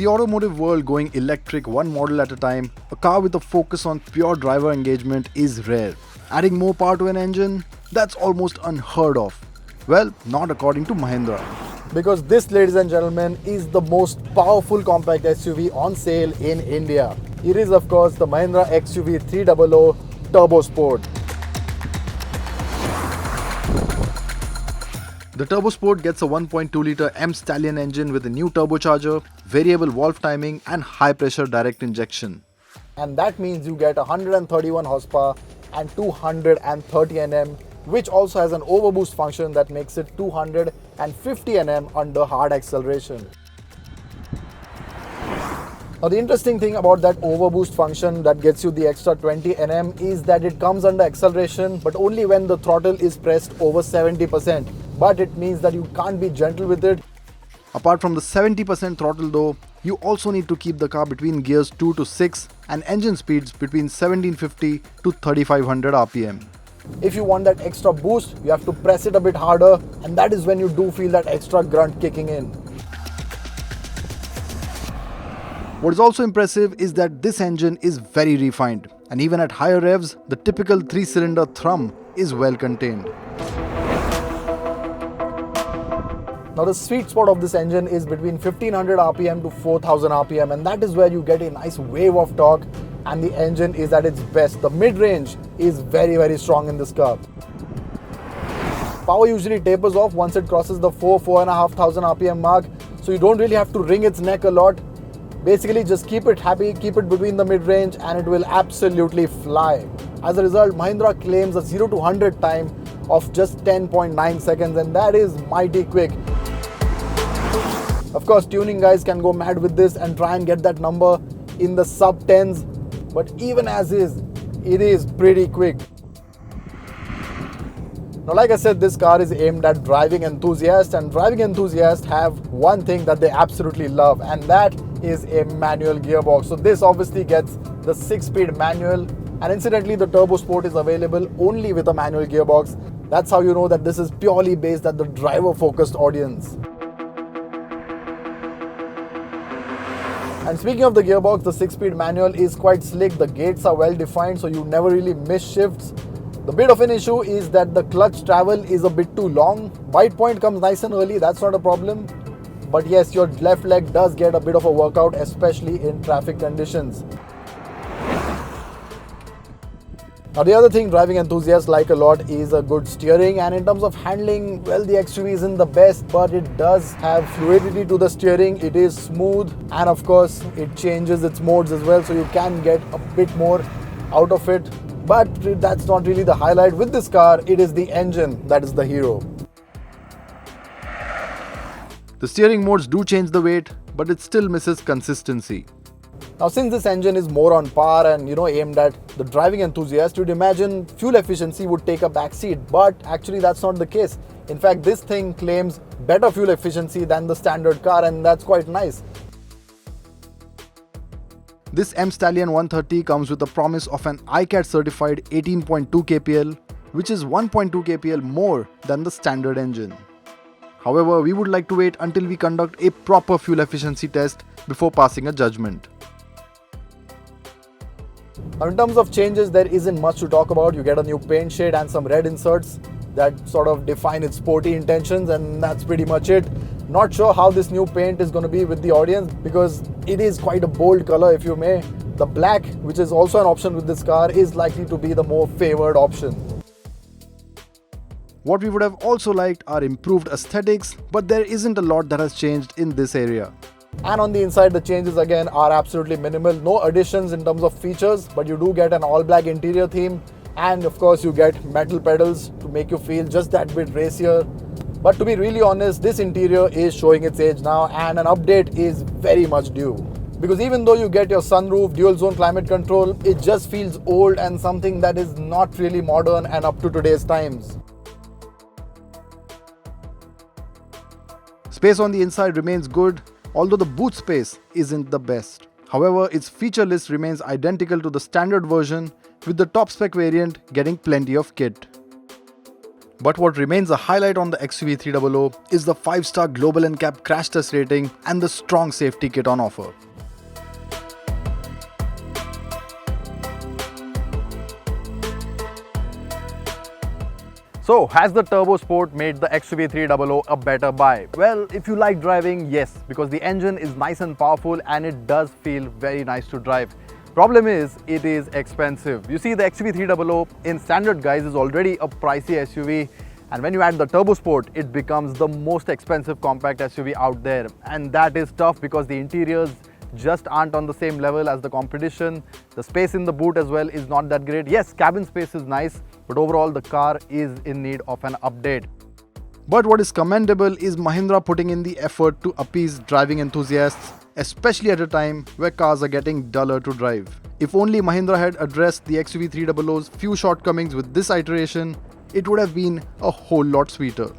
the automotive world, going electric one model at a time, a car with a focus on pure driver engagement is rare. Adding more power to an engine? That's almost unheard of. Well, not according to Mahindra. Because this, ladies and gentlemen, is the most powerful compact SUV on sale in India. It is, of course, the Mahindra XUV300 TurboSport. The TurboSport gets a 1.2-litre mStallion engine with a new turbocharger, variable valve timing and high-pressure direct injection. And that means you get 131 horsepower and 230 Nm, which also has an overboost function that makes it 250 Nm under hard acceleration. Now the interesting thing about that overboost function that gets you the extra 20 Nm is that it comes under acceleration, but only when the throttle is pressed over 70%. But it means that you can't be gentle with it. Apart from the 70% throttle though, you also need to keep the car between gears 2 to 6 and engine speeds between 1750 to 3500 RPM. If you want that extra boost, you have to press it a bit harder, and that is when you do feel that extra grunt kicking in. What is also impressive is that this engine is very refined, and even at higher revs, the typical 3-cylinder thrum is well contained. Now the sweet spot of this engine is between 1500 RPM to 4000 RPM, and that is where you get a nice wave of torque and the engine is at its best. The mid-range is very strong in this car. Power usually tapers off once it crosses the 4,500 RPM mark, so you don't really have to wring its neck a lot. Basically just keep it happy, keep it between the mid-range and it will absolutely fly. As a result, Mahindra claims a 0 to 100 time of just 10.9 seconds, and that is mighty quick. Of course, tuning guys can go mad with this and try and get that number in the sub 10s, but even as is, it is pretty quick. Now, like I said, this car is aimed at driving enthusiasts, and driving enthusiasts have one thing that they absolutely love, and that is a manual gearbox. So this obviously gets the 6-speed manual, and incidentally the TurboSport is available only with a manual gearbox. That's how you know that this is purely based at the driver-focused audience. And speaking of the gearbox, the 6-speed manual is quite slick. The gates are well defined, so you never really miss shifts. The bit of an issue is that the clutch travel is a bit too long. Bite point comes nice and early, that's not a problem. But yes, your left leg does get a bit of a workout, especially in traffic conditions. Now the other thing driving enthusiasts like a lot is a good steering, and in terms of handling, well, the XUV isn't the best, but it does have fluidity to the steering. It is smooth, and of course it changes its modes as well, so you can get a bit more out of it. But that's not really the highlight. With this car, it is the engine that is the hero. The steering modes do change the weight, but it still misses consistency. Now, since this engine is more on par and aimed at the driving enthusiast, you'd imagine fuel efficiency would take a back seat, but actually that's not the case. In fact, this thing claims better fuel efficiency than the standard car, and that's quite nice. This mStallion 130 comes with the promise of an ICAT certified 18.2 kpl, which is 1.2 kpl more than the standard engine. However, we would like to wait until we conduct a proper fuel efficiency test before passing a judgment. Now, in terms of changes, there isn't much to talk about. You get a new paint shade and some red inserts that sort of define its sporty intentions, and that's pretty much it. Not sure how this new paint is going to be with the audience, because it is quite a bold color, if you may. The black, which is also an option with this car, is likely to be the more favored option. What we would have also liked are improved aesthetics, but there isn't a lot that has changed in this area. And on the inside, the changes again are absolutely minimal. No additions in terms of features, but you do get an all-black interior theme, and of course you get metal pedals to make you feel just that bit racier. But to be really honest, this interior is showing its age now, and an update is very much due. Because even though you get your sunroof, dual zone climate control, it just feels old and something that is not really modern and up to today's times. Space on the inside remains good, although the boot space isn't the best. However, its feature list remains identical to the standard version, with the top spec variant getting plenty of kit. But what remains a highlight on the XUV300 is the 5-star global NCAP crash test rating and the strong safety kit on offer. So, has the TurboSport made the XUV300 a better buy? Well, if you like driving, yes, because the engine is nice and powerful and it does feel very nice to drive. Problem is, it is expensive. You see, the XUV300 in standard guise is already a pricey SUV, and when you add the TurboSport, it becomes the most expensive compact SUV out there. And that is tough because the interiors just aren't on the same level as the competition. The space in the boot as well is not that great. Yes, cabin space is nice, but overall the car is in need of an update. But what is commendable is Mahindra putting in the effort to appease driving enthusiasts, especially at a time where cars are getting duller to drive. If only Mahindra had addressed the XUV300's few shortcomings with this iteration, it would have been a whole lot sweeter.